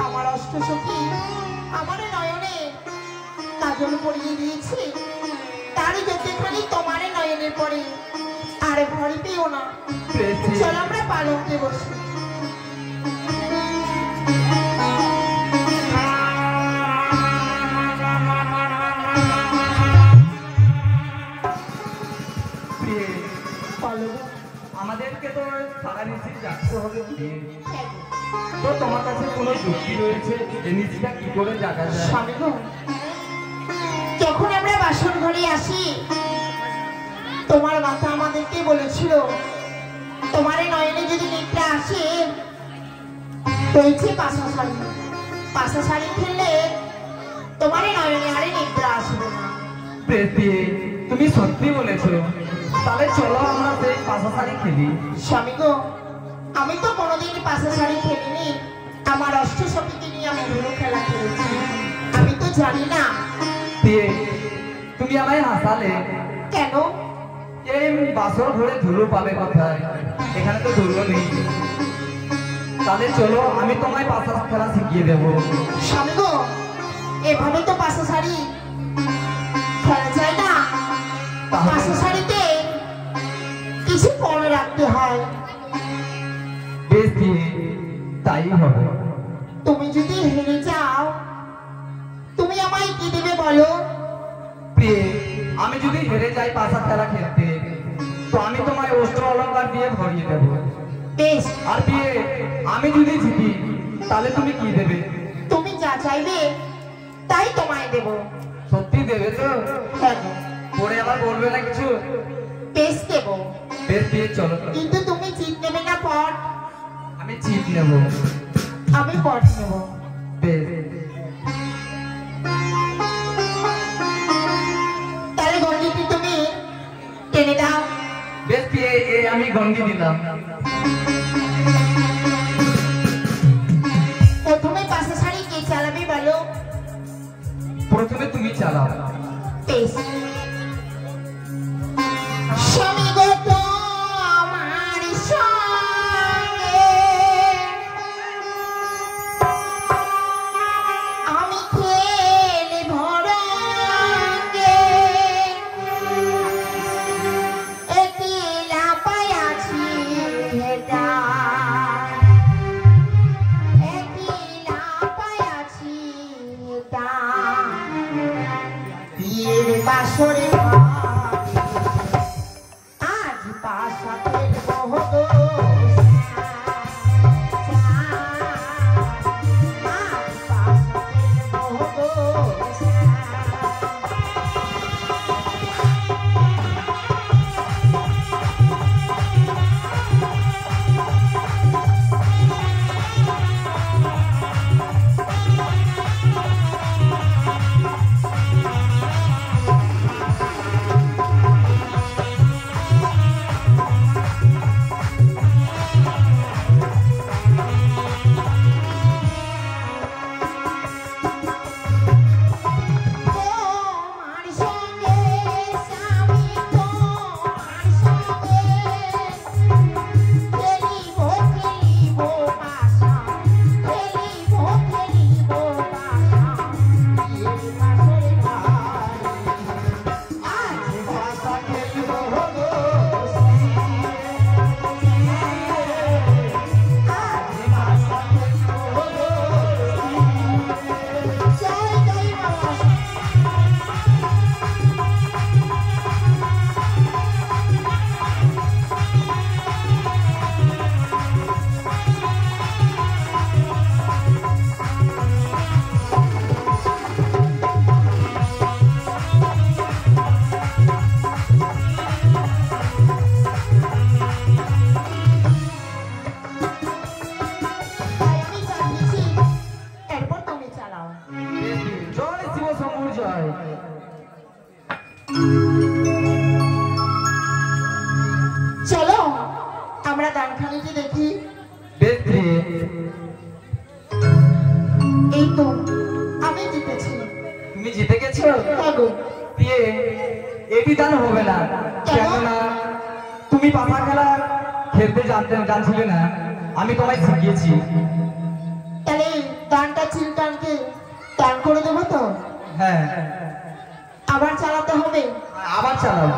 আমার অষ্টসখী আমার নয়নে কাজল পরিয়ে দিয়েছে, তারই যতখানি তোমার নয়নের পরে আর ভয় পেও না। চলো আমরা পালঙ্কে বসি। আমাদেরকে তো সারা নিচে যাচ্ছে হবে, তো তোমার কাছে কোনো যুক্তি রয়েছে যে নিচটা কি করে জায়গা যায়? স্বামী গো, যখন আমরা বাসন ঘরে আসি তোমার মাথা আমাদেরকে বলেছিল তোমার নয়নে যদি নিদ্রা আসে রয়েছে পাশা শাড়ি, পাশা শাড়ি ফেললে তোমার নয়নে আরে নিদ্রা আসবে না। তুমি সত্যি বলেছো, তাহলে চলো আমরা সেই পাশা শাড়ি খেলি। স্বামী গো, আমি তো কোনোদিন পাশা শাড়ি খেলিনি, আমার অষ্টসখীকে নিয়ে আমি ধুলো খেলা খেলেছি, আমি তো জানি না। তুমি আমায় হাসালে কেন? এই বাসর ঘরে ধুলো পাবে কোথায়? এখানে তো ধুলো নেই। তাহলে চলো আমি তোমায় পাশা খেলা শিখিয়ে দেবো। স্বামী গো, এভাবে তো পাশা শাড়ি খেলা যায় না, পাশা শাড়িতে কিছু পরে রাখতে হয়। বেশ দিয়ে তাই হবে। তুমি যদি হেরে যাও তুমি আমায় কি দেবে বলো? আমি যদি হেরে যাই পাশা খেলা খেলতে, তো আমি তোমায় অস্ত্র অলঙ্কার দিয়ে ভরিয়ে দেবো। বেশ। আর আমি যদি জিতি তাহলে তুমি কি দেবে? তুমি যা চাইবে তাই তোমায় দেব। সত্যি দেবে তো? হ্যাঁ। পরে আবার বলবে না কিছু? বেশ দেব। বেশ দিয়ে চলো। কিন্তু তুমি জিত নেবে না পট? আমি জিত নেব। আমি পট নেব। বেশ। তাহলে গঙ্গিটি তুমি টেনে দাও। বেশ আমি গঙ্গি দিলাম। প্রথমে পাশা শাড়ি কে চালাবে বলো? প্রথমে তুমি চালাও। বেশ। স্বামী গো তোমার সঙ্গে আমি খেলে ভরঙ্গে, একলা পায়াছি হেটা, একলা পায়াছি হেটা, বিয়ের বাসরে আজ পাশা খেলবো গো। বিষয়। চলো আমরা দানখানিটি দেখি। বেশ রে। এই তো আমি জিতেছি। তুমি জিতে গেছো? হ্যাঁ গো। দিয়ে এটি দান হবে না, কেননা তুমি পাশা খেলা খেলতে জানছিলে না, আমি তোমায় শিখিয়েছি। তাহলে দানটা চিলটানকে দান করে দেবো তো? হ্যাঁ, আবার চালাতে হবে? আবার চালাও।